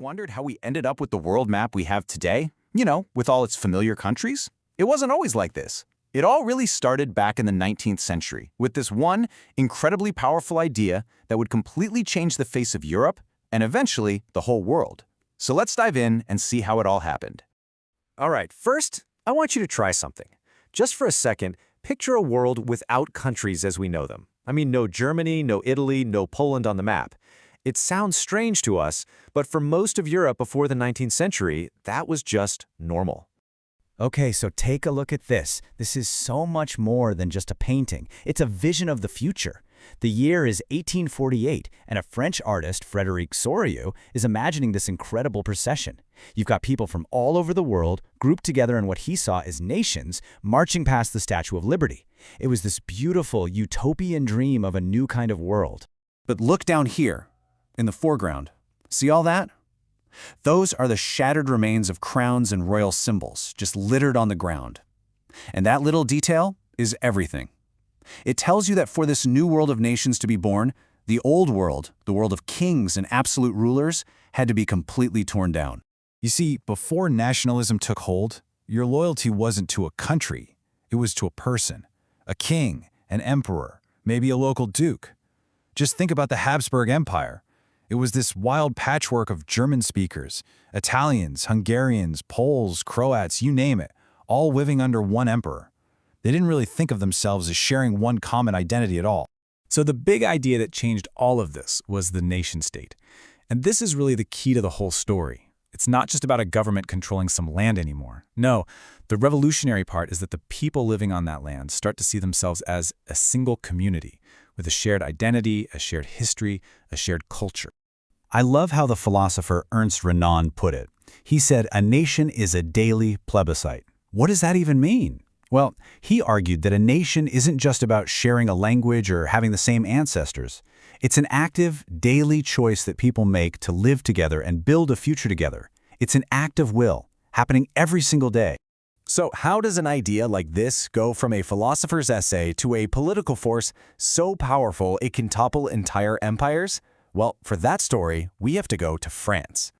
wondered how we ended up with the world map we have today? You know, with all its familiar countries? It wasn't always like this. It all really started back in the 19th century with this one incredibly powerful idea that would completely change the face of Europe and eventually the whole world. So let's dive in and see how it all happened. All right, first, I want you to try something. Just for a second, picture a world without countries as we know them. I mean, no Germany, no Italy, no Poland on the map. It sounds strange to us, but for most of Europe before the 19th century, that was just normal. Okay, so take a look at this. This is so much more than just a painting. It's a vision of the future. The year is 1848, and a French artist, Frédéric Soriot, is imagining this incredible procession. You've got people from all over the world grouped together in what he saw as nations, marching past the Statue of Liberty. It was this beautiful, utopian dream of a new kind of world. But look down here, in the foreground. See all that? Those are the shattered remains of crowns and royal symbols, just littered on the ground. And that little detail is everything. It tells you that for this new world of nations to be born, the old world, the world of kings and absolute rulers, had to be completely torn down. You see, before nationalism took hold, your loyalty wasn't to a country. It was to a person, a king, an emperor, maybe a local duke. Just think about the Habsburg Empire. It was this wild patchwork of German speakers, Italians, Hungarians, Poles, Croats, you name it, all living under one emperor. They didn't really think of themselves as sharing one common identity at all. So the big idea that changed all of this was the nation-state. And this is really the key to the whole story. It's not just about a government controlling some land anymore. No, the revolutionary part is that the people living on that land start to see themselves as a single community, with a shared identity, a shared history, a shared culture. I love how the philosopher Ernst Renan put it. He said, "A nation is a daily plebiscite." What does that even mean? Well, he argued that a nation isn't just about sharing a language or having the same ancestors. It's an active, daily choice that people make to live together and build a future together. It's an act of will, happening every single day. So how does an idea like this go from a philosopher's essay to a political force so powerful it can topple entire empires? Well, for that story, we have to go to France.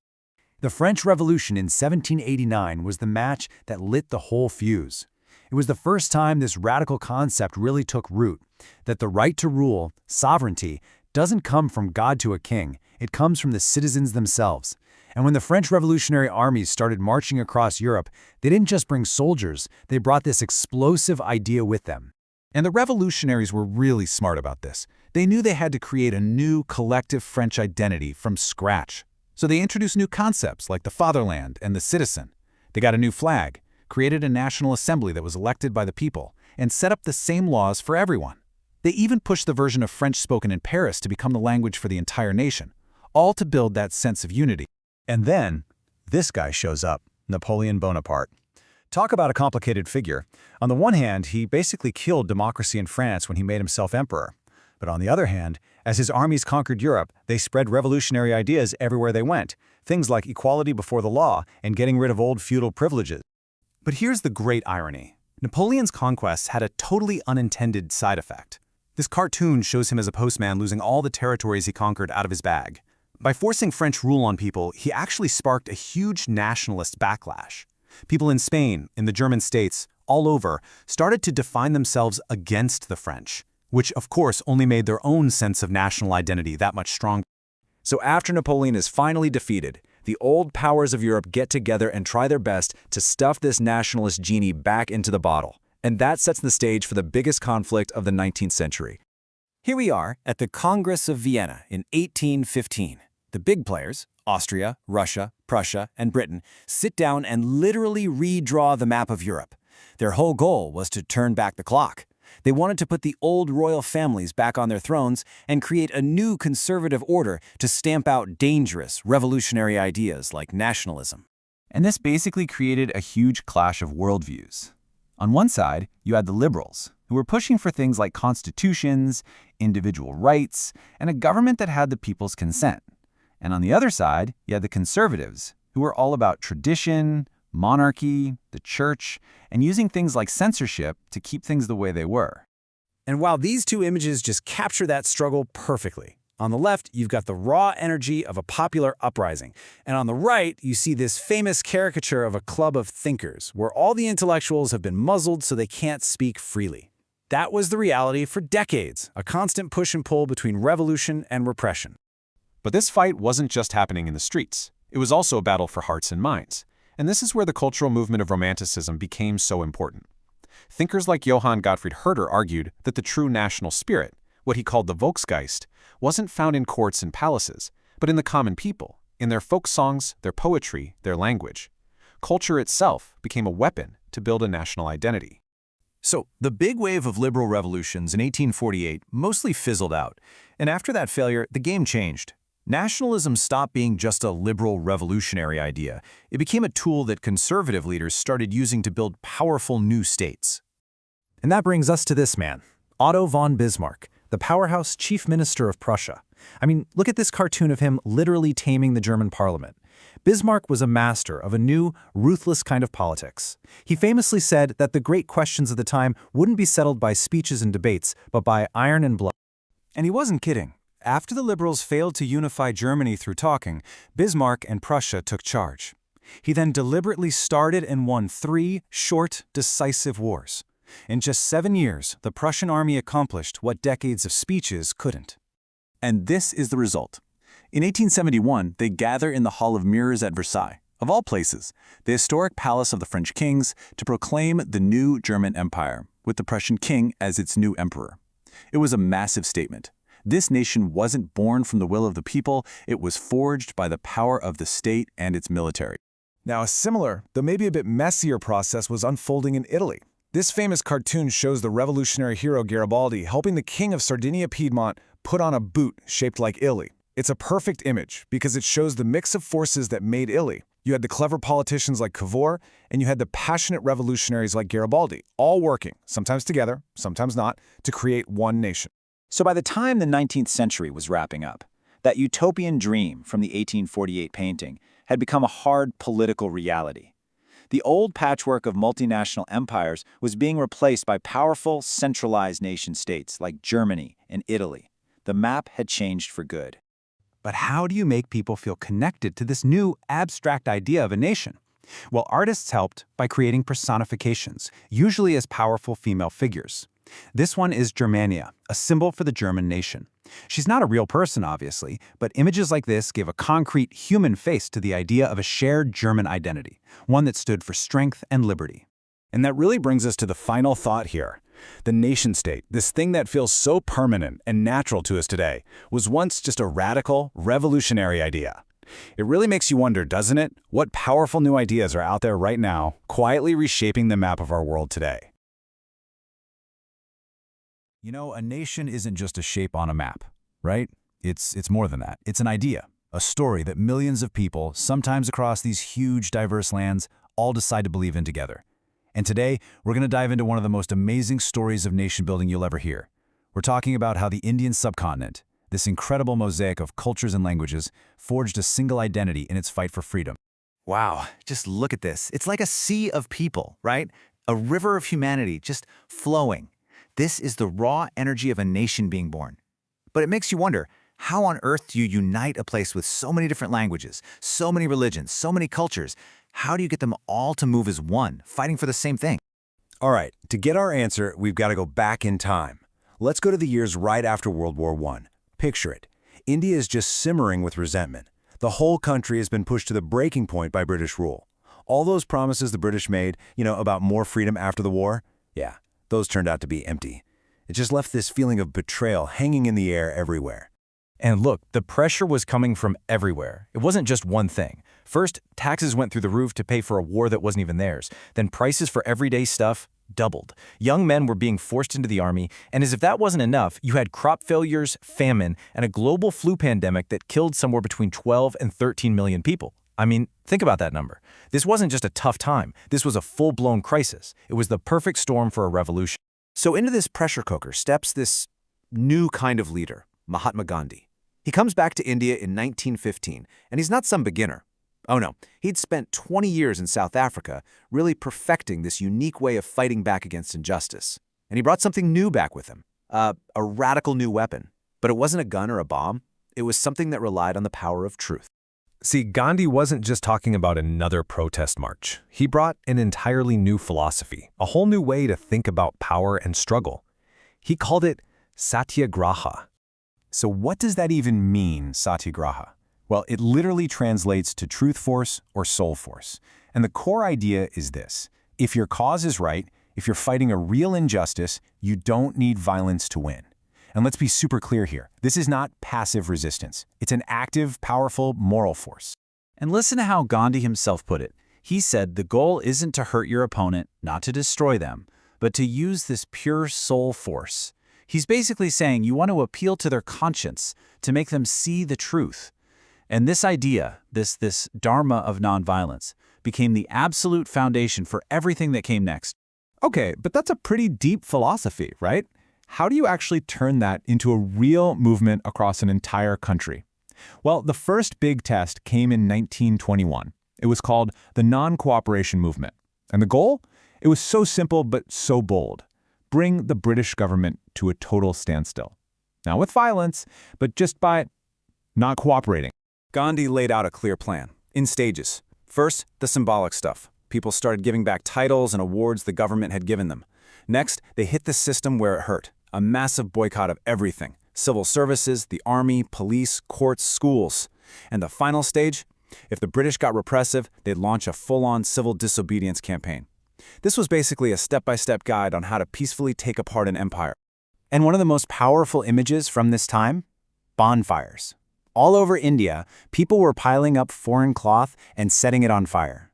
The French Revolution in 1789 was the match that lit the whole fuse. It was the first time this radical concept really took root, that the right to rule, sovereignty, doesn't come from God to a king, it comes from the citizens themselves. And when the French revolutionary armies started marching across Europe, they didn't just bring soldiers, they brought this explosive idea with them. And the revolutionaries were really smart about this. They knew they had to create a new collective French identity from scratch. So they introduced new concepts like the fatherland and the citizen. They got a new flag, created a national assembly that was elected by the people, and set up the same laws for everyone. They even pushed the version of French spoken in Paris to become the language for the entire nation, all to build that sense of unity. And then, this guy shows up, Napoleon Bonaparte. Talk about a complicated figure. On the one hand, he basically killed democracy in France when he made himself emperor. But on the other hand, as his armies conquered Europe, they spread revolutionary ideas everywhere they went, things like equality before the law and getting rid of old feudal privileges. But here's the great irony. Napoleon's conquests had a totally unintended side effect. This cartoon shows him as a postman losing all the territories he conquered out of his bag. By forcing French rule on people, he actually sparked a huge nationalist backlash. People in Spain, in the German states, all over, started to define themselves against the French, which of course only made their own sense of national identity that much stronger. So after Napoleon is finally defeated, the old powers of Europe get together and try their best to stuff this nationalist genie back into the bottle. And that sets the stage for the biggest conflict of the 19th century. Here we are at the Congress of Vienna in 1815. The big players, Austria, Russia, Prussia, and Britain, sit down and literally redraw the map of Europe. Their whole goal was to turn back the clock. They wanted to put the old royal families back on their thrones and create a new conservative order to stamp out dangerous, revolutionary ideas like nationalism. And this basically created a huge clash of worldviews. On one side, you had the liberals, who were pushing for things like constitutions, individual rights, and a government that had the people's consent. And on the other side, you had the conservatives, who were all about tradition, monarchy, the church, and using things like censorship to keep things the way they were. And while these two images just capture that struggle perfectly, On the left, you've got the raw energy of a popular uprising. And on the right, you see this famous caricature of a club of thinkers, where all the intellectuals have been muzzled so they can't speak freely. That was the reality for decades, a constant push and pull between revolution and repression. But this fight wasn't just happening in the streets. It was also a battle for hearts and minds. And this is where the cultural movement of Romanticism became so important. Thinkers like Johann Gottfried Herder argued that the true national spirit, what he called the Volksgeist, wasn't found in courts and palaces, but in the common people, in their folk songs, their poetry, their language. Culture itself became a weapon to build a national identity. So, the big wave of liberal revolutions in 1848 mostly fizzled out, and after that failure, the game changed. Nationalism stopped being just a liberal revolutionary idea. It became a tool that conservative leaders started using to build powerful new states. And that brings us to this man, Otto von Bismarck, the powerhouse chief minister of Prussia. I mean, look at this cartoon of him literally taming the German parliament. Bismarck was a master of a new, ruthless kind of politics. He famously said that the great questions of the time wouldn't be settled by speeches and debates, but by iron and blood. And he wasn't kidding. After the liberals failed to unify Germany through talking, Bismarck and Prussia took charge. He then deliberately started and won 3 short, decisive wars. In just 7 years, the Prussian army accomplished what decades of speeches couldn't. And this is the result. In 1871, they gather in the Hall of Mirrors at Versailles, of all places, the historic palace of the French kings, to proclaim the new German Empire, with the Prussian king as its new emperor. It was a massive statement. This nation wasn't born from the will of the people, it was forged by the power of the state and its military. Now, a similar, though maybe a bit messier process was unfolding in Italy. This famous cartoon shows the revolutionary hero Garibaldi helping the king of Sardinia-Piedmont put on a boot shaped like Italy. It's a perfect image because it shows the mix of forces that made Italy. You had the clever politicians like Cavour, and you had the passionate revolutionaries like Garibaldi, all working, sometimes together, sometimes not, to create one nation. So by the time the 19th century was wrapping up, that utopian dream from the 1848 painting had become a hard political reality. The old patchwork of multinational empires was being replaced by powerful, centralized nation-states like Germany and Italy. The map had changed for good. But how do you make people feel connected to this new, abstract idea of a nation? Well, artists helped by creating personifications, usually as powerful female figures. This one is Germania, a symbol for the German nation. She's not a real person, obviously, but images like this gave a concrete human face to the idea of a shared German identity, one that stood for strength and liberty. And that really brings us to the final thought here. The nation-state, this thing that feels so permanent and natural to us today, was once just a radical, revolutionary idea. It really makes you wonder, doesn't it, what powerful new ideas are out there right now, quietly reshaping the map of our world today? You know, a nation isn't just a shape on a map, right? It's more than that. It's an idea, a story that millions of people, sometimes across these huge, diverse lands, all decide to believe in together. And today, we're going to dive into one of the most amazing stories of nation-building you'll ever hear. We're talking about how the Indian subcontinent, this incredible mosaic of cultures and languages, forged a single identity in its fight for freedom. Wow, just look at this. It's like a sea of people, right? A river of humanity just flowing. This is the raw energy of a nation being born. But it makes you wonder, how on earth do you unite a place with so many different languages, so many religions, so many cultures? How do you get them all to move as one, fighting for the same thing? All right, to get our answer, we've got to go back in time. Let's go to the years right after World War I. Picture it. India is just simmering with resentment. The whole country has been pushed to the breaking point by British rule. All those promises the British made, about more freedom after the war, yeah, those turned out to be empty. It just left this feeling of betrayal hanging in the air everywhere. And look, the pressure was coming from everywhere. It wasn't just one thing. First, taxes went through the roof to pay for a war that wasn't even theirs. Then prices for everyday stuff doubled. Young men were being forced into the army, and as if that wasn't enough, you had crop failures, famine, and a global flu pandemic that killed somewhere between 12 and 13 million people. I mean, think about that number. This wasn't just a tough time. This was a full-blown crisis. It was the perfect storm for a revolution. So into this pressure cooker steps this new kind of leader, Mahatma Gandhi. He comes back to India in 1915, and he's not some beginner. Oh no, he'd spent 20 years in South Africa really perfecting this unique way of fighting back against injustice. And he brought something new back with him, a radical new weapon, But it wasn't a gun or a bomb. It was something that relied on the power of truth. See, Gandhi wasn't just talking about another protest march. He brought an entirely new philosophy, a whole new way to think about power and struggle. He called it satyagraha. So what does that even mean, satyagraha? Well, it literally translates to truth force or soul force. And the core idea is this: if your cause is right, if you're fighting a real injustice, you don't need violence to win. And let's be super clear here. This is not passive resistance. It's an active, powerful, moral force. And listen to how Gandhi himself put it. He said the goal isn't to hurt your opponent, not to destroy them, but to use this pure soul force. He's basically saying you want to appeal to their conscience, to make them see the truth. And this idea, this dharma of nonviolence, became the absolute foundation for everything that came next. Okay, but that's a pretty deep philosophy, right? How do you actually turn that into a real movement across an entire country? Well, the first big test came in 1921. It was called the Non-Cooperation Movement. And the goal? It was so simple but so bold. Bring the British government to a total standstill. Not with violence, but just by not cooperating. Gandhi laid out a clear plan, in stages. First, the symbolic stuff. People started giving back titles and awards the government had given them. Next, they hit the system where it hurt. A massive boycott of everything: civil services, the army, police, courts, schools. And the final stage? If the British got repressive, they'd launch a full-on civil disobedience campaign. This was basically a step-by-step guide on how to peacefully take apart an empire. And one of the most powerful images from this time? Bonfires. All over India, people were piling up foreign cloth and setting it on fire.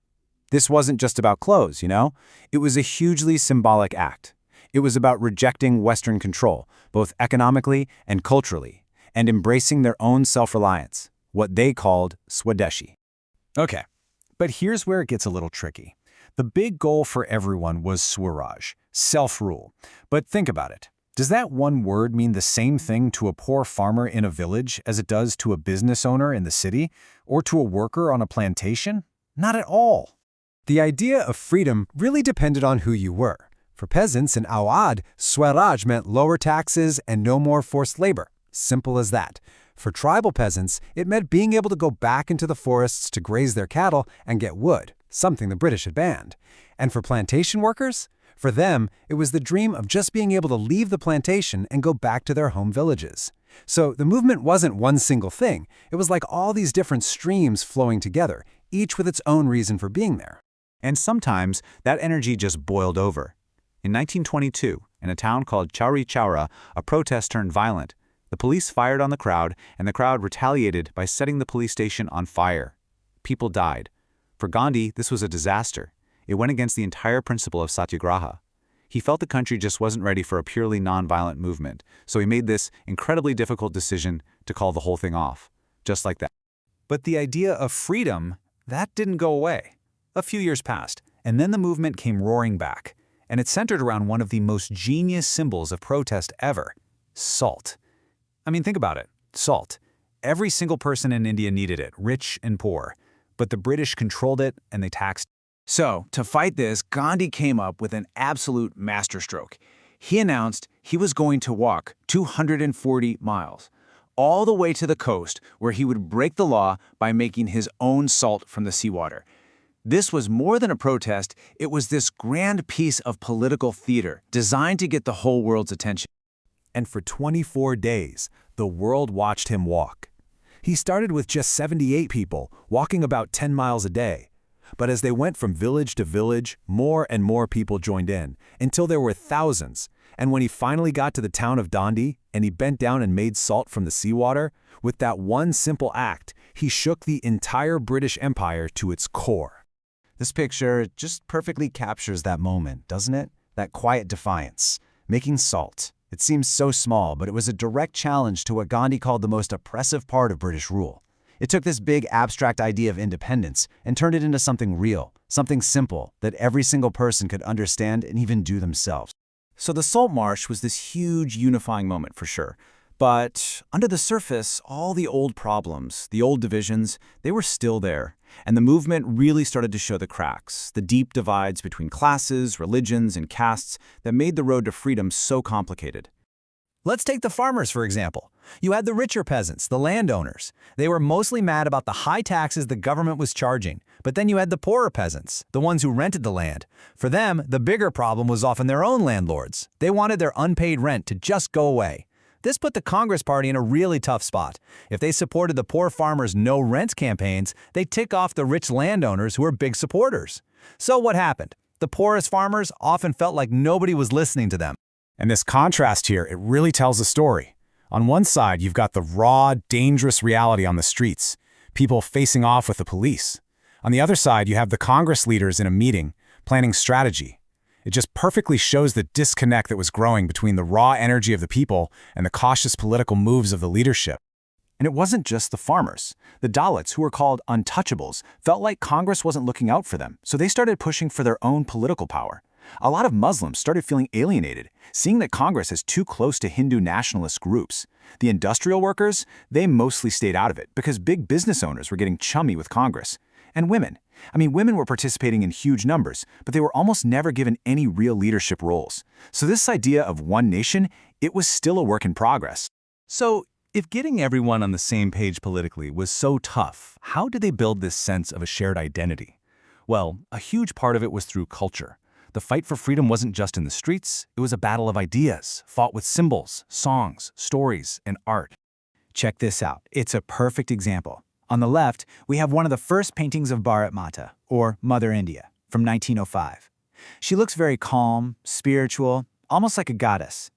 This wasn't just about clothes, you know? It was a hugely symbolic act. It was about rejecting Western control, both economically and culturally, and embracing their own self-reliance, what they called Swadeshi. Okay, but here's where it gets a little tricky. The big goal for everyone was Swaraj, self-rule. But think about it. Does that one word mean the same thing to a poor farmer in a village as it does to a business owner in the city, or to a worker on a plantation? Not at all. The idea of freedom really depended on who you were. For peasants in Awadh, Swaraj meant lower taxes and no more forced labor. Simple as that. For tribal peasants, it meant being able to go back into the forests to graze their cattle and get wood, something the British had banned. And for plantation workers? For them, it was the dream of just being able to leave the plantation and go back to their home villages. So the movement wasn't one single thing. It was like all these different streams flowing together, each with its own reason for being there. And sometimes that energy just boiled over. In 1922, in a town called Chauri Chaura, a protest turned violent. The police fired on the crowd, and the crowd retaliated by setting the police station on fire. People died. For Gandhi, this was a disaster. It went against the entire principle of satyagraha. He felt the country just wasn't ready for a purely nonviolent movement, so he made this incredibly difficult decision to call the whole thing off, just like that. But the idea of freedom, that didn't go away. A few years passed, and then the movement came roaring back. And it centered around one of the most genius symbols of protest ever: salt. I mean, think about it. Salt. Every single person in India needed it, rich and poor. But the British controlled it and they taxed. So, to fight this, Gandhi came up with an absolute masterstroke. He announced he was going to walk 240 miles, all the way to the coast, where he would break the law by making his own salt from the seawater. This was more than a protest. It was this grand piece of political theater designed to get the whole world's attention. And for 24 days, the world watched him walk. He started with just 78 people, walking about 10 miles a day. But as they went from village to village, more and more people joined in, until there were thousands. And when he finally got to the town of Dandi, and he bent down and made salt from the seawater, with that one simple act, he shook the entire British Empire to its core. This picture just perfectly captures that moment, doesn't it? That quiet defiance. Making salt. It seems so small, but it was a direct challenge to what Gandhi called the most oppressive part of British rule. It took this big abstract idea of independence and turned it into something real, something simple that every single person could understand and even do themselves. So the Salt March was this huge unifying moment for sure. But under the surface, all the old problems, the old divisions, they were still there. And the movement really started to show the cracks, the deep divides between classes, religions, and castes that made the road to freedom so complicated. Let's take the farmers, for example. You had the richer peasants, the landowners. They were mostly mad about the high taxes the government was charging. But then you had the poorer peasants, the ones who rented the land. For them, the bigger problem was often their own landlords. They wanted their unpaid rent to just go away. This put the Congress Party in a really tough spot. If they supported the poor farmers' no-rent campaigns, they'd tick off the rich landowners who were big supporters. So what happened? The poorest farmers often felt like nobody was listening to them. And this contrast here, it really tells a story. On one side, you've got the raw, dangerous reality on the streets, people facing off with the police. On the other side, you have the Congress leaders in a meeting, planning strategy. It just perfectly shows the disconnect that was growing between the raw energy of the people and the cautious political moves of the leadership. And it wasn't just the farmers. The Dalits, who were called untouchables, felt like Congress wasn't looking out for them, so they started pushing for their own political power. A lot of Muslims started feeling alienated, seeing that Congress is too close to Hindu nationalist groups. The industrial workers, they mostly stayed out of it because big business owners were getting chummy with Congress. And women. Women were participating in huge numbers, but they were almost never given any real leadership roles. So this idea of one nation, it was still a work in progress. So, if getting everyone on the same page politically was so tough, how did they build this sense of a shared identity? Well, a huge part of it was through culture. The fight for freedom wasn't just in the streets, it was a battle of ideas, fought with symbols, songs, stories, and art. Check this out. It's a perfect example. On the left, we have one of the first paintings of Bharat Mata, or Mother India, from 1905. She looks very calm, spiritual, almost like a goddess.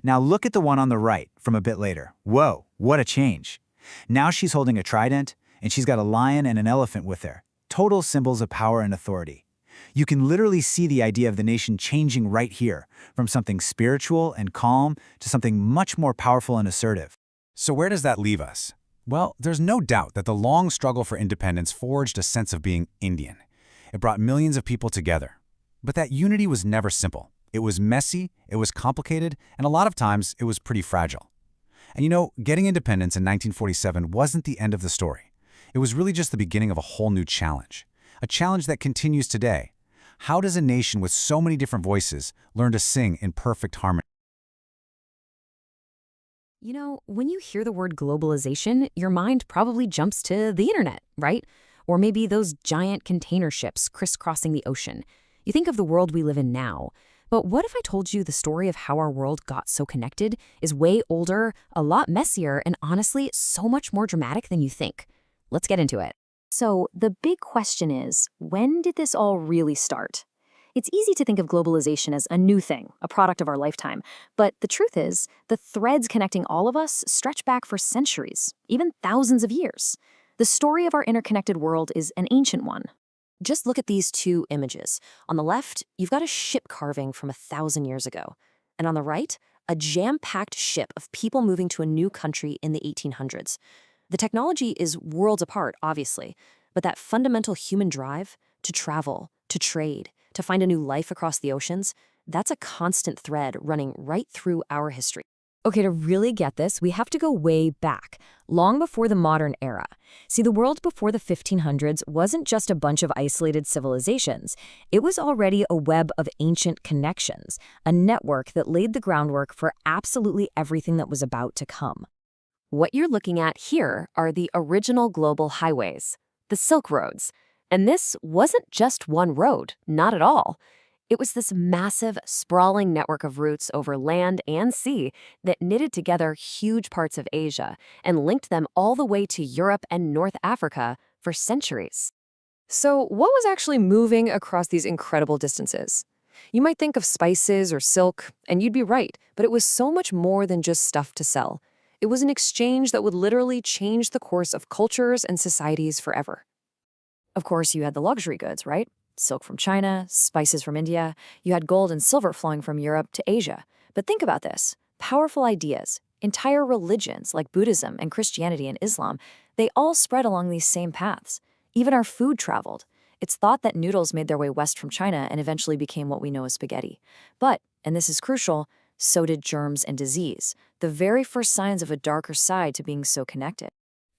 Now look at the one on the right from a bit later. Whoa, what a change. Now she's holding a trident, and she's got a lion and an elephant with her. Total symbols of power and authority. You can literally see the idea of the nation changing right here, from something spiritual and calm to something much more powerful and assertive. So where does that leave us? Well, there's no doubt that the long struggle for independence forged a sense of being Indian. It brought millions of people together. But that unity was never simple. It was messy, it was complicated, and a lot of times it was pretty fragile. And getting independence in 1947 wasn't the end of the story. It was really just the beginning of a whole new challenge. A challenge that continues today. How does a nation with so many different voices learn to sing in perfect harmony? When you hear the word globalization, your mind probably jumps to the internet, right? Or maybe those giant container ships crisscrossing the ocean. You think of the world we live in now. But what if I told you the story of how our world got so connected is way older, a lot messier, and honestly, so much more dramatic than you think? Let's get into it. So the big question is, when did this all really start? It's easy to think of globalization as a new thing, a product of our lifetime. But the truth is, the threads connecting all of us stretch back for centuries, even thousands of years. The story of our interconnected world is an ancient one. Just look at these two images. On the left, you've got a ship carving from 1,000 years ago. And on the right, a jam-packed ship of people moving to a new country in the 1800s. The technology is worlds apart, obviously, but that fundamental human drive to travel, to trade, to find a new life across the oceans, that's a constant thread running right through our history. Okay, to really get this, we have to go way back, long before the modern era. See, the world before the 1500s wasn't just a bunch of isolated civilizations. It was already a web of ancient connections, a network that laid the groundwork for absolutely everything that was about to come. What you're looking at here are the original global highways, the Silk Roads. And this wasn't just one road, not at all. It was this massive, sprawling network of routes over land and sea that knitted together huge parts of Asia and linked them all the way to Europe and North Africa for centuries. So what was actually moving across these incredible distances? You might think of spices or silk, and you'd be right, but it was so much more than just stuff to sell. It was an exchange that would literally change the course of cultures and societies forever. Of course, you had the luxury goods, right? Silk from China, spices from India. You had gold and silver flowing from Europe to Asia. But think about this. Powerful ideas, entire religions like Buddhism and Christianity and Islam, they all spread along these same paths. Even our food traveled. It's thought that noodles made their way west from China and eventually became what we know as spaghetti. But, and this is crucial, so did germs and disease, the very first signs of a darker side to being so connected.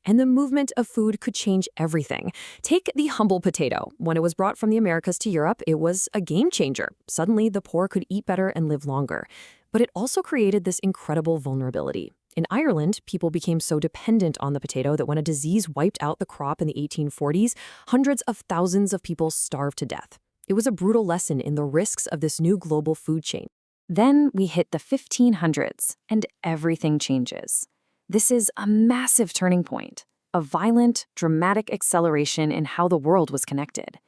And the movement of food could change everything. Take the humble potato. When it was brought from the Americas to Europe, it was a game changer. Suddenly, the poor could eat better and live longer. But it also created this incredible vulnerability. In Ireland, people became so dependent on the potato that when a disease wiped out the crop in the 1840s, hundreds of thousands of people starved to death. It was a brutal lesson in the risks of this new global food chain. Then we hit the 1500s, and everything changes. This is a massive turning point, a violent, dramatic acceleration in how the world was connected.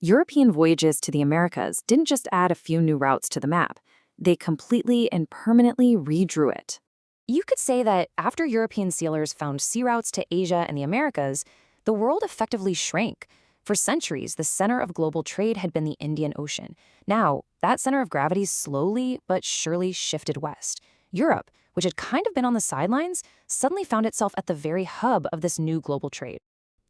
European voyages to the Americas didn't just add a few new routes to the map. They completely and permanently redrew it. You could say that after European sailors found sea routes to Asia and the Americas, the world effectively shrank. For centuries, the center of global trade had been the Indian Ocean. Now, that center of gravity slowly but surely shifted west. Europe, which had kind of been on the sidelines, suddenly found itself at the very hub of this new global trade.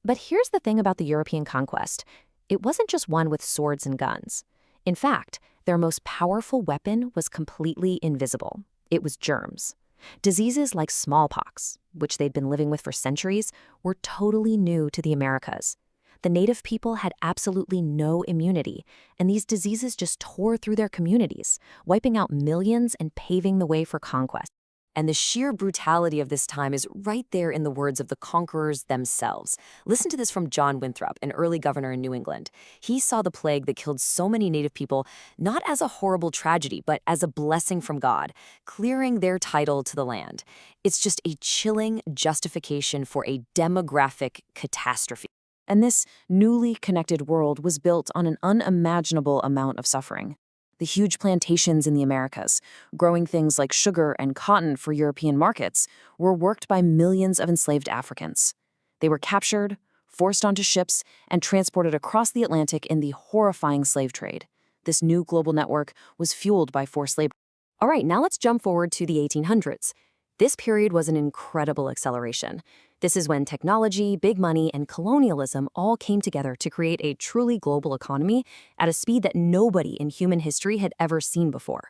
But here's the thing about the European conquest. It wasn't just one with swords and guns. In fact, their most powerful weapon was completely invisible. It was germs. Diseases like smallpox, which they'd been living with for centuries, were totally new to the Americas. The native people had absolutely no immunity, and these diseases just tore through their communities, wiping out millions and paving the way for conquest. And the sheer brutality of this time is right there in the words of the conquerors themselves. Listen to this from John Winthrop, an early governor in New England. He saw the plague that killed so many native people not as a horrible tragedy, but as a blessing from God, clearing their title to the land. It's just a chilling justification for a demographic catastrophe. And this newly connected world was built on an unimaginable amount of suffering. The huge plantations in the Americas, growing things like sugar and cotton for European markets, were worked by millions of enslaved Africans. They were captured, forced onto ships, and transported across the Atlantic in the horrifying slave trade. This new global network was fueled by forced labor. All right, now let's jump forward to the 1800s. This period was an incredible acceleration. This is when technology, big money, and colonialism all came together to create a truly global economy at a speed that nobody in human history had ever seen before.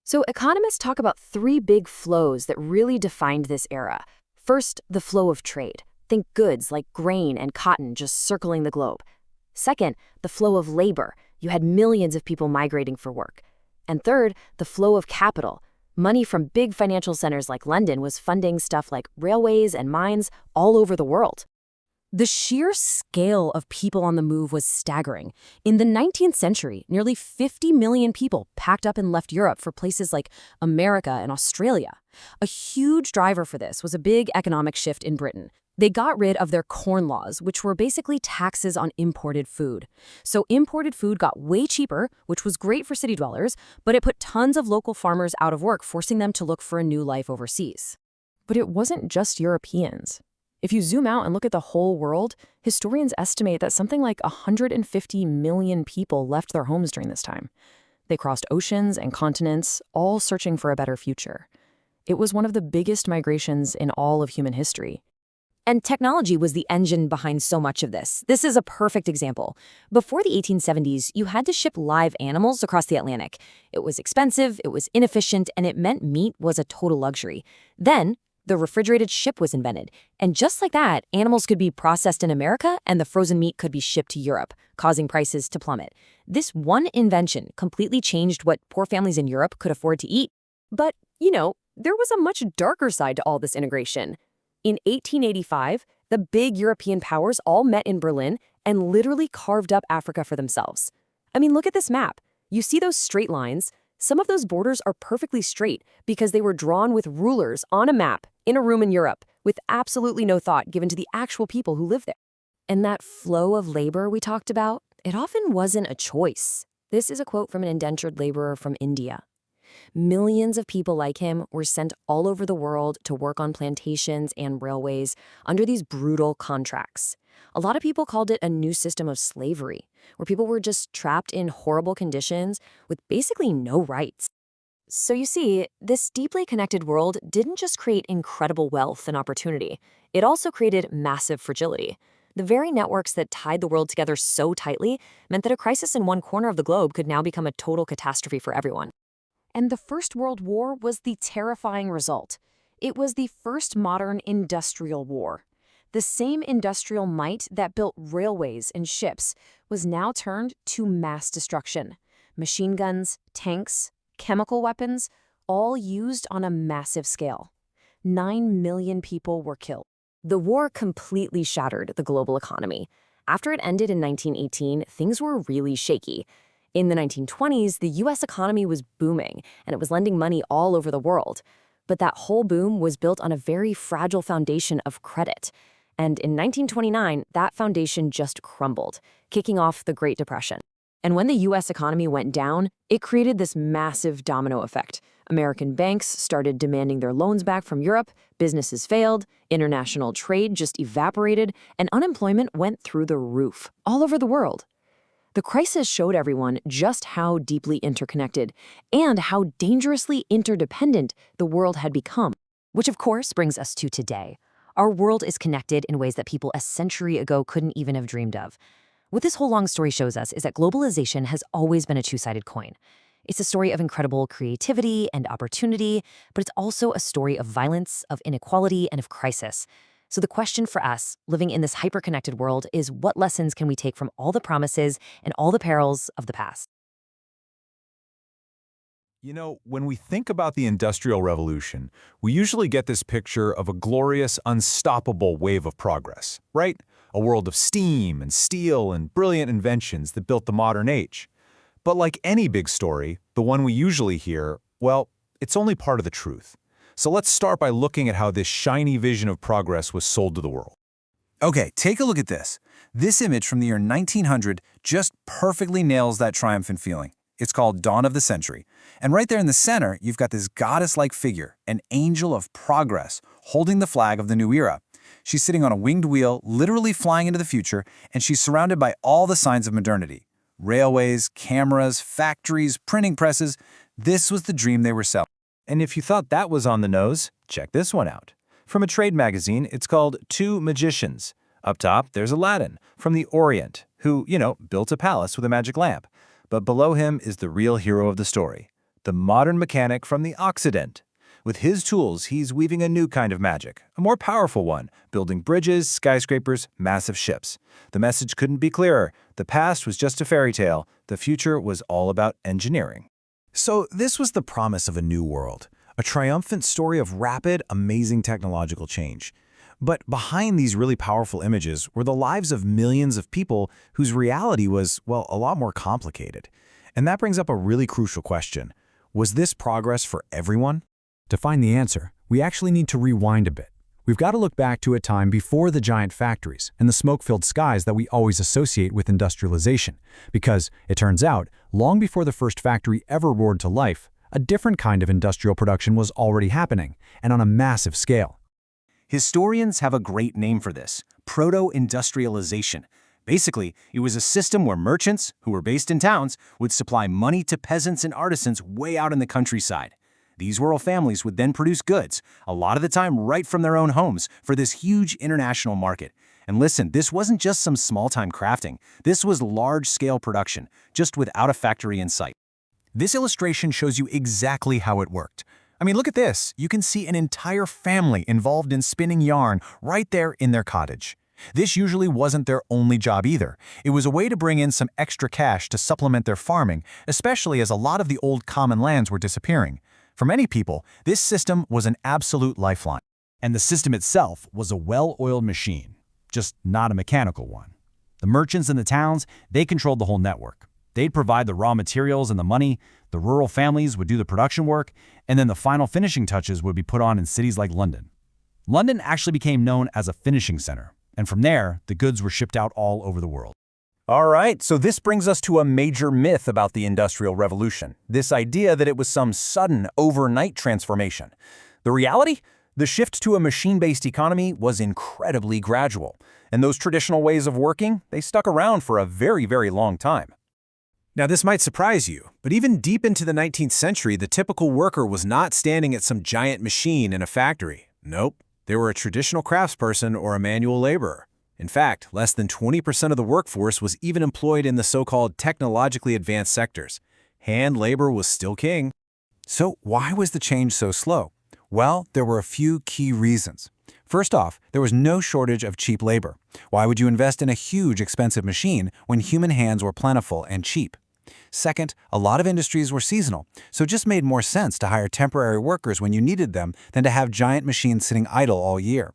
So economists talk about three big flows that really defined this era. First, the flow of trade. Think goods like grain and cotton just circling the globe. Second, the flow of labor. You had millions of people migrating for work. And third, the flow of capital. Money from big financial centers like London was funding stuff like railways and mines all over the world. The sheer scale of people on the move was staggering. In the 19th century, nearly 50 million people packed up and left Europe for places like America and Australia. A huge driver for this was a big economic shift in Britain. They got rid of their corn laws, which were basically taxes on imported food. So imported food got way cheaper, which was great for city dwellers, but it put tons of local farmers out of work, forcing them to look for a new life overseas. But it wasn't just Europeans. If you zoom out and look at the whole world, historians estimate that something like 150 million people left their homes during this time. They crossed oceans and continents, all searching for a better future. It was one of the biggest migrations in all of human history. And technology was the engine behind so much of this. This is a perfect example. Before the 1870s, you had to ship live animals across the Atlantic. It was expensive, it was inefficient, and it meant meat was a total luxury. Then, the refrigerated ship was invented. And just like that, animals could be processed in America and the frozen meat could be shipped to Europe, causing prices to plummet. This one invention completely changed what poor families in Europe could afford to eat. But, there was a much darker side to all this integration. In 1885, the big European powers all met in Berlin and literally carved up Africa for themselves. I mean, look at this map. You see those straight lines? Some of those borders are perfectly straight because they were drawn with rulers on a map in a room in Europe with absolutely no thought given to the actual people who live there. And that flow of labor we talked about, it often wasn't a choice. This is a quote from an indentured laborer from India. Millions of people like him were sent all over the world to work on plantations and railways under these brutal contracts. A lot of people called it a new system of slavery, where people were just trapped in horrible conditions with basically no rights. So you see, this deeply connected world didn't just create incredible wealth and opportunity, it also created massive fragility. The very networks that tied the world together so tightly meant that a crisis in one corner of the globe could now become a total catastrophe for everyone. And the First World War was the terrifying result. It was the first modern industrial war. The same industrial might that built railways and ships was now turned to mass destruction. Machine guns, tanks, chemical weapons, all used on a massive scale. 9 million people were killed. The war completely shattered the global economy. After it ended in 1918, things were really shaky. In the 1920s, the US economy was booming, and it was lending money all over the world. But that whole boom was built on a very fragile foundation of credit. And in 1929, that foundation just crumbled, kicking off the Great Depression. And when the US economy went down, it created this massive domino effect. American banks started demanding their loans back from Europe, businesses failed, international trade just evaporated, and unemployment went through the roof, all over the world. The crisis showed everyone just how deeply interconnected and how dangerously interdependent the world had become. Which of course brings us to today. Our world is connected in ways that people a century ago couldn't even have dreamed of. What this whole long story shows us is that globalization has always been a two-sided coin. It's a story of incredible creativity and opportunity, but it's also a story of violence, of inequality, and of crisis. So the question for us, living in this hyper-connected world, is what lessons can we take from all the promises and all the perils of the past? You know, when we think about the Industrial Revolution, we usually get this picture of a glorious, unstoppable wave of progress, right? A world of steam and steel and brilliant inventions that built the modern age. But like any big story, the one we usually hear, well, it's only part of the truth. So let's start by looking at how this shiny vision of progress was sold to the world. Okay, take a look at this. This image from the year 1900 just perfectly nails that triumphant feeling. It's called Dawn of the Century. And right there in the center, you've got this goddess-like figure, an angel of progress, holding the flag of the new era. She's sitting on a winged wheel, literally flying into the future, and she's surrounded by all the signs of modernity. Railways, cameras, factories, printing presses. This was the dream they were selling. And if you thought that was on the nose, check this one out. From a trade magazine, it's called Two Magicians. Up top, there's Aladdin from the Orient, who, built a palace with a magic lamp. But below him is the real hero of the story, the modern mechanic from the Occident. With his tools, he's weaving a new kind of magic, a more powerful one, building bridges, skyscrapers, massive ships. The message couldn't be clearer. The past was just a fairy tale. The future was all about engineering. So this was the promise of a new world, a triumphant story of rapid, amazing technological change. But behind these really powerful images were the lives of millions of people whose reality was, well, a lot more complicated. And that brings up a really crucial question. Was this progress for everyone? To find the answer, we actually need to rewind a bit. We've got to look back to a time before the giant factories and the smoke-filled skies that we always associate with industrialization. Because, it turns out, long before the first factory ever roared to life, a different kind of industrial production was already happening, and on a massive scale. Historians have a great name for this, proto-industrialization. Basically, it was a system where merchants, who were based in towns, would supply money to peasants and artisans way out in the countryside. These rural families would then produce goods, a lot of the time right from their own homes, for this huge international market. And listen, this wasn't just some small-time crafting. This was large-scale production, just without a factory in sight. This illustration shows you exactly how it worked. I mean, look at this. You can see an entire family involved in spinning yarn right there in their cottage. This usually wasn't their only job either. It was a way to bring in some extra cash to supplement their farming, especially as a lot of the old common lands were disappearing. For many people, this system was an absolute lifeline. And the system itself was a well-oiled machine, just not a mechanical one. The merchants in the towns, they controlled the whole network. They'd provide the raw materials and the money, the rural families would do the production work, and then the final finishing touches would be put on in cities like London. London actually became known as a finishing center, and from there, the goods were shipped out all over the world. All right, so this brings us to a major myth about the Industrial Revolution, this idea that it was some sudden, overnight transformation. The reality? The shift to a machine-based economy was incredibly gradual, and those traditional ways of working, they stuck around for a very, very long time. Now, this might surprise you, but even deep into the 19th century, the typical worker was not standing at some giant machine in a factory. Nope, they were a traditional craftsperson or a manual laborer. In fact, less than 20% of the workforce was even employed in the so-called technologically advanced sectors. Hand labor was still king. So why was the change so slow? Well, there were a few key reasons. First off, there was no shortage of cheap labor. Why would you invest in a huge, expensive machine when human hands were plentiful and cheap? Second, a lot of industries were seasonal, so it just made more sense to hire temporary workers when you needed them than to have giant machines sitting idle all year.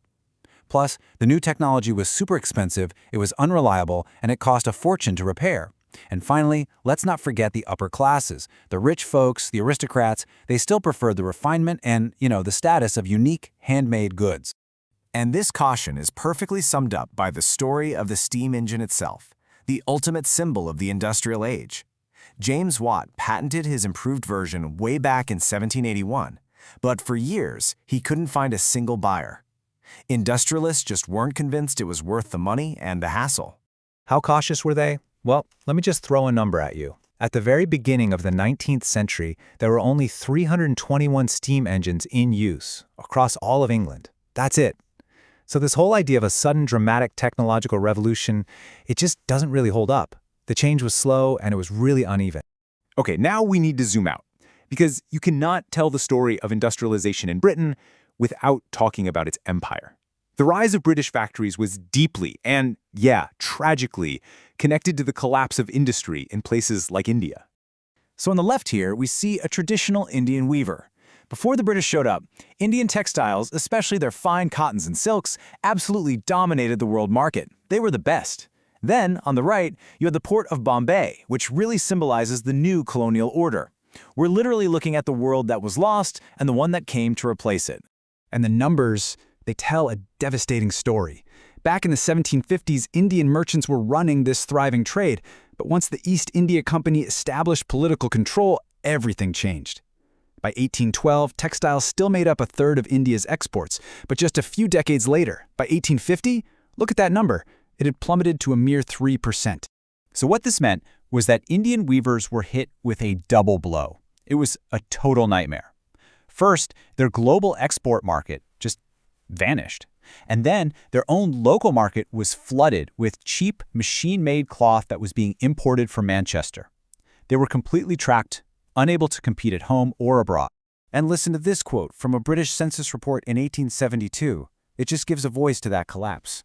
Plus, the new technology was super expensive, it was unreliable, and it cost a fortune to repair. And finally, let's not forget the upper classes. The rich folks, the aristocrats, they still preferred the refinement and, the status of unique, handmade goods. And this caution is perfectly summed up by the story of the steam engine itself, the ultimate symbol of the industrial age. James Watt patented his improved version way back in 1781, but for years he couldn't find a single buyer. Industrialists just weren't convinced it was worth the money and the hassle. How cautious were they? Well, let me just throw a number at you. At the very beginning of the 19th century, there were only 321 steam engines in use across all of England. That's it. So this whole idea of a sudden dramatic technological revolution, it just doesn't really hold up. The change was slow and it was really uneven. Okay, now we need to zoom out, because you cannot tell the story of industrialization in Britain without talking about its empire. The rise of British factories was deeply and, tragically, connected to the collapse of industry in places like India. So on the left here, we see a traditional Indian weaver. Before the British showed up, Indian textiles, especially their fine cottons and silks, absolutely dominated the world market. They were the best. Then, on the right, you had the port of Bombay, which really symbolizes the new colonial order. We're literally looking at the world that was lost and the one that came to replace it. And the numbers, they tell a devastating story. Back in the 1750s, Indian merchants were running this thriving trade, but once the East India Company established political control, everything changed. By 1812, textiles still made up a third of India's exports, but just a few decades later, by 1850, look at that number, it had plummeted to a mere 3%. So what this meant was that Indian weavers were hit with a double blow. It was a total nightmare. First, their global export market just vanished. And then their own local market was flooded with cheap machine-made cloth that was being imported from Manchester. They were completely trapped, unable to compete at home or abroad. And listen to this quote from a British census report in 1872. It just gives a voice to that collapse.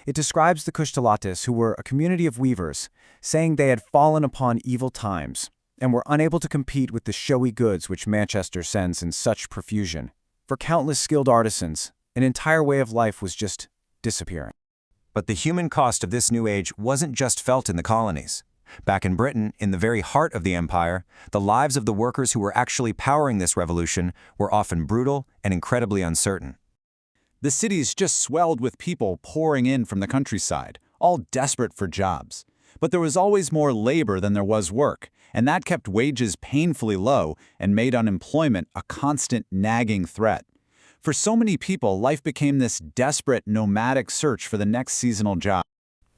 It describes the Kushtalatis, who were a community of weavers, saying they had fallen upon evil times and were unable to compete with the showy goods which Manchester sends in such profusion. For countless skilled artisans, an entire way of life was just disappearing. But the human cost of this new age wasn't just felt in the colonies. Back in Britain, in the very heart of the empire, the lives of the workers who were actually powering this revolution were often brutal and incredibly uncertain. The cities just swelled with people pouring in from the countryside, all desperate for jobs. But there was always more labor than there was work, and that kept wages painfully low and made unemployment a constant nagging threat. For so many people, life became this desperate, nomadic search for the next seasonal job.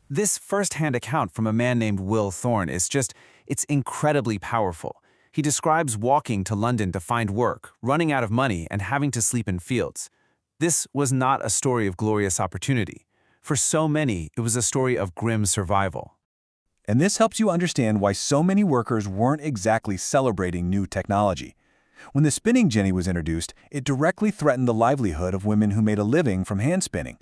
This first-hand account from a man named Will Thorne it's incredibly powerful. He describes walking to London to find work, running out of money, and having to sleep in fields. This was not a story of glorious opportunity. For so many, it was a story of grim survival. And this helps you understand why so many workers weren't exactly celebrating new technology. When the spinning jenny was introduced, it directly threatened the livelihood of women who made a living from hand spinning.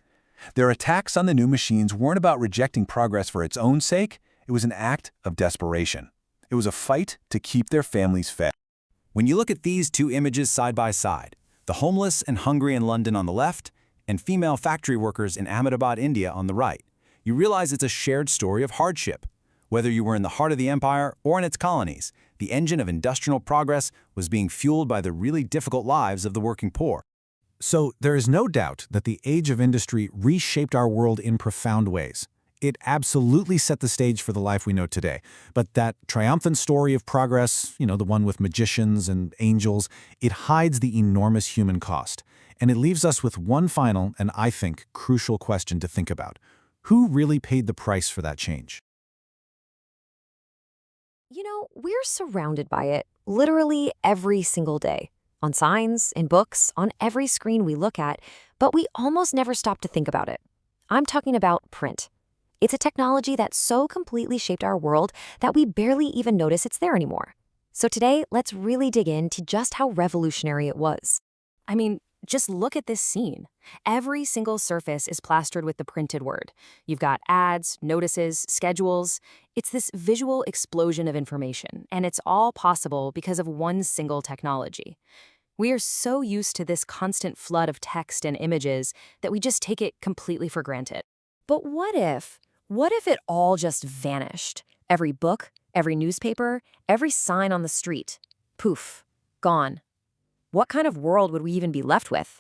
Their attacks on the new machines weren't about rejecting progress for its own sake, it was an act of desperation. It was a fight to keep their families fed. When you look at these two images side by side, the homeless and hungry in London on the left, and female factory workers in Ahmedabad, India on the right, you realize it's a shared story of hardship. Whether you were in the heart of the empire or in its colonies, the engine of industrial progress was being fueled by the really difficult lives of the working poor. So there is no doubt that the age of industry reshaped our world in profound ways. It absolutely set the stage for the life we know today. But that triumphant story of progress, the one with magicians and angels, it hides the enormous human cost. And it leaves us with one final and, I think, crucial question to think about. Who really paid the price for that change? We're surrounded by it literally every single day. On signs, in books, on every screen we look at, but we almost never stop to think about it. I'm talking about print. It's a technology that so completely shaped our world that we barely even notice it's there anymore. So today, let's really dig into just how revolutionary it was. Just look at this scene. Every single surface is plastered with the printed word. You've got ads, notices, schedules. It's this visual explosion of information, and it's all possible because of one single technology. We are so used to this constant flood of text and images that we just take it completely for granted. But what if it all just vanished? Every book, every newspaper, every sign on the street. Poof, gone. What kind of world would we even be left with?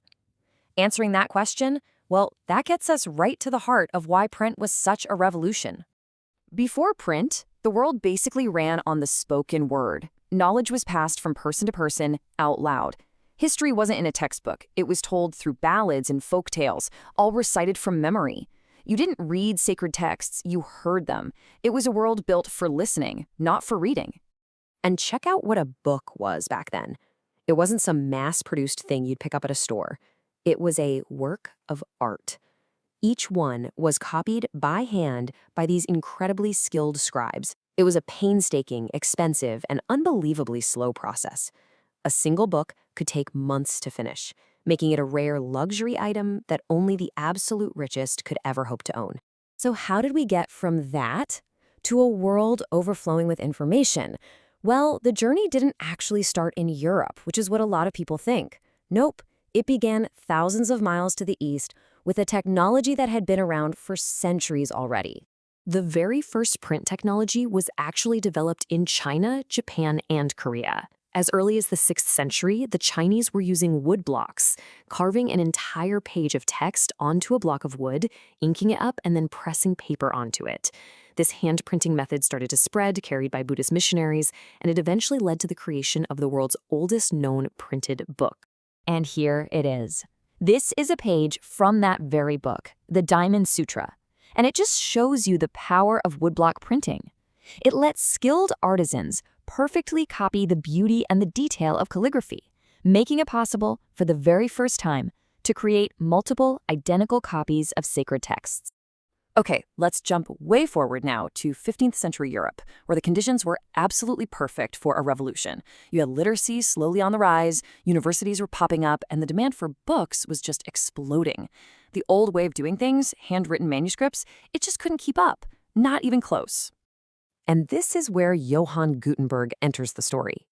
Answering that question, well, that gets us right to the heart of why print was such a revolution. Before print, the world basically ran on the spoken word. Knowledge was passed from person to person out loud. History wasn't in a textbook. It was told through ballads and folk tales, all recited from memory. You didn't read sacred texts, you heard them. It was a world built for listening, not for reading. And check out what a book was back then. It wasn't some mass-produced thing you'd pick up at a store. It was a work of art. Each one was copied by hand by these incredibly skilled scribes. It was a painstaking, expensive, and unbelievably slow process. A single book could take months to finish, making it a rare luxury item that only the absolute richest could ever hope to own. So how did we get from that to a world overflowing with information? Well, the journey didn't actually start in Europe, which is what a lot of people think. Nope, it began thousands of miles to the east with a technology that had been around for centuries already. The very first print technology was actually developed in China, Japan, and Korea. As early as the 6th century, the Chinese were using wood blocks, carving an entire page of text onto a block of wood, inking it up, and then pressing paper onto it. This hand-printing method started to spread, carried by Buddhist missionaries, and it eventually led to the creation of the world's oldest known printed book. And here it is. This is a page from that very book, the Diamond Sutra, and it just shows you the power of woodblock printing. It lets skilled artisans perfectly copy the beauty and the detail of calligraphy, making it possible for the very first time to create multiple identical copies of sacred texts. Okay, let's jump way forward now to 15th century Europe, where the conditions were absolutely perfect for a revolution. You had literacy slowly on the rise, universities were popping up, and the demand for books was just exploding. The old way of doing things, handwritten manuscripts, it just couldn't keep up, not even close. And this is where Johann Gutenberg enters the story.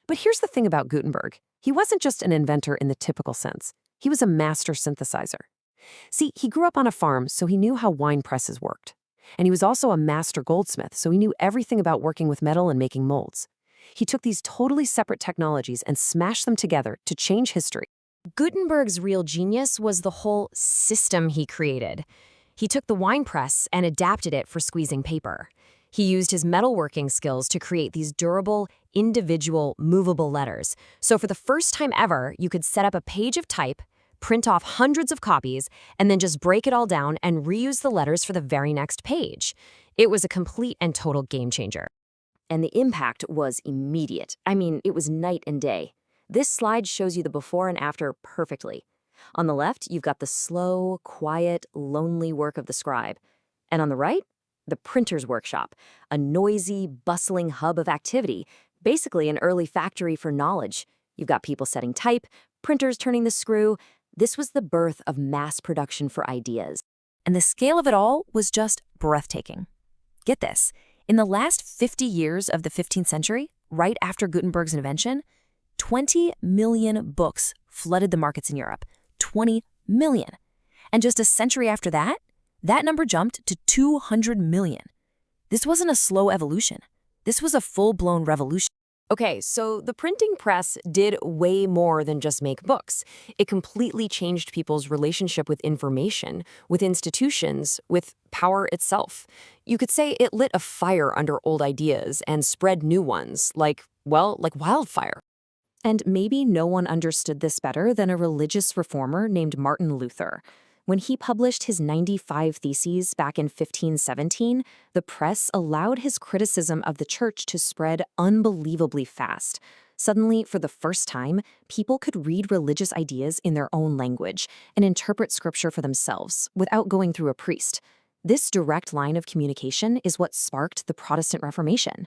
But here's the thing about Gutenberg. He wasn't just an inventor in the typical sense. He was a master synthesizer. See, he grew up on a farm, so he knew how wine presses worked. And he was also a master goldsmith, so he knew everything about working with metal and making molds. He took these totally separate technologies and smashed them together to change history. Gutenberg's real genius was the whole system he created. He took the wine press and adapted it for squeezing paper. He used his metalworking skills to create these durable, individual, movable letters. So for the first time ever, you could set up a page of type, print off hundreds of copies, and then just break it all down and reuse the letters for the very next page. It was a complete and total game changer. And the impact was immediate. I mean, it was night and day. This slide shows you the before and after perfectly. On the left, you've got the slow, quiet, lonely work of the scribe. And on the right, the printer's workshop, a noisy, bustling hub of activity, basically an early factory for knowledge. You've got people setting type, printers turning the screw. This was the birth of mass production for ideas. And the scale of it all was just breathtaking. Get this, in the last 50 years of the 15th century, right after Gutenberg's invention, 20 million books flooded the markets in Europe. 20 million. And just a century after that, that number jumped to 200 million. This wasn't a slow evolution. This was a full-blown revolution. Okay, so the printing press did way more than just make books. It completely changed people's relationship with information, with institutions, with power itself. You could say it lit a fire under old ideas and spread new ones, like wildfire. And maybe no one understood this better than a religious reformer named Martin Luther. When he published his 95 Theses back in 1517, the press allowed his criticism of the church to spread unbelievably fast. Suddenly, for the first time, people could read religious ideas in their own language and interpret scripture for themselves without going through a priest. This direct line of communication is what sparked the Protestant Reformation.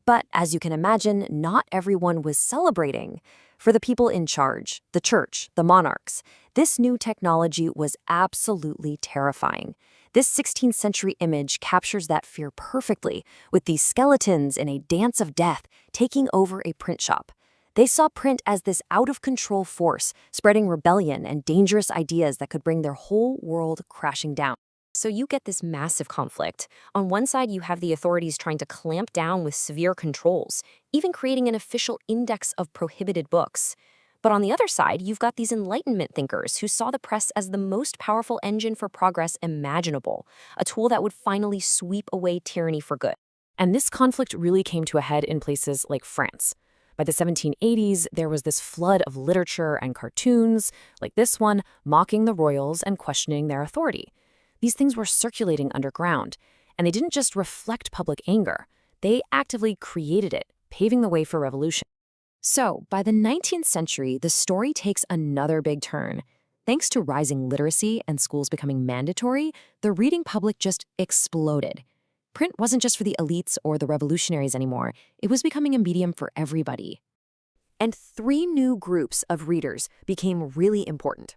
But as you can imagine, not everyone was celebrating. For the people in charge, the church, the monarchs, this new technology was absolutely terrifying. This 16th century image captures that fear perfectly, with these skeletons in a dance of death taking over a print shop. They saw print as this out-of-control force, spreading rebellion and dangerous ideas that could bring their whole world crashing down. So you get this massive conflict. On one side, you have the authorities trying to clamp down with severe controls, even creating an official index of prohibited books. But on the other side, you've got these Enlightenment thinkers who saw the press as the most powerful engine for progress imaginable, a tool that would finally sweep away tyranny for good. And this conflict really came to a head in places like France. By the 1780s, there was this flood of literature and cartoons, like this one, mocking the royals and questioning their authority. These things were circulating underground, and they didn't just reflect public anger. They actively created it, paving the way for revolution. So, by the 19th century, the story takes another big turn. Thanks to rising literacy and schools becoming mandatory, the reading public just exploded. Print wasn't just for the elites or the revolutionaries anymore. It was becoming a medium for everybody. And three new groups of readers became really important.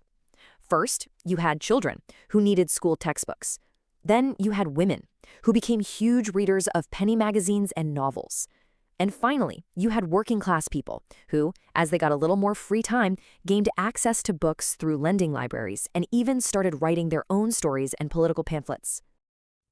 First, you had children, who needed school textbooks. Then you had women, who became huge readers of penny magazines and novels. And finally, you had working-class people, who, as they got a little more free time, gained access to books through lending libraries and even started writing their own stories and political pamphlets.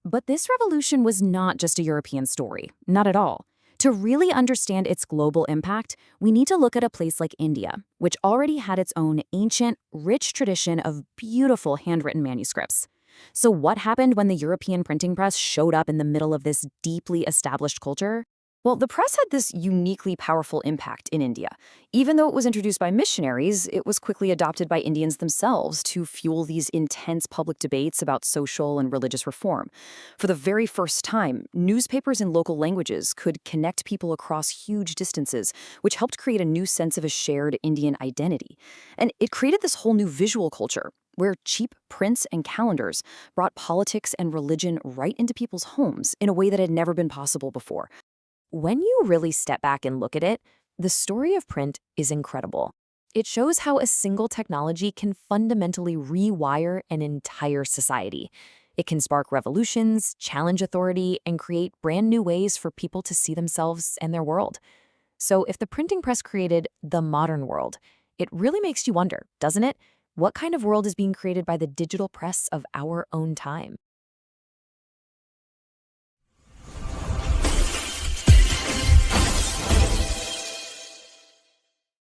But this revolution was not just a European story, not at all. To really understand its global impact, we need to look at a place like India, which already had its own ancient, rich tradition of beautiful handwritten manuscripts. So what happened when the European printing press showed up in the middle of this deeply established culture? Well, the press had this uniquely powerful impact in India. Even though it was introduced by missionaries, it was quickly adopted by Indians themselves to fuel these intense public debates about social and religious reform. For the very first time, newspapers in local languages could connect people across huge distances, which helped create a new sense of a shared Indian identity. And it created this whole new visual culture, where cheap prints and calendars brought politics and religion right into people's homes in a way that had never been possible before. When you really step back and look at it, the story of print is incredible. It shows how a single technology can fundamentally rewire an entire society. It can spark revolutions, challenge authority, and create brand new ways for people to see themselves and their world. So if the printing press created the modern world, it really makes you wonder, doesn't it? What kind of world is being created by the digital press of our own time?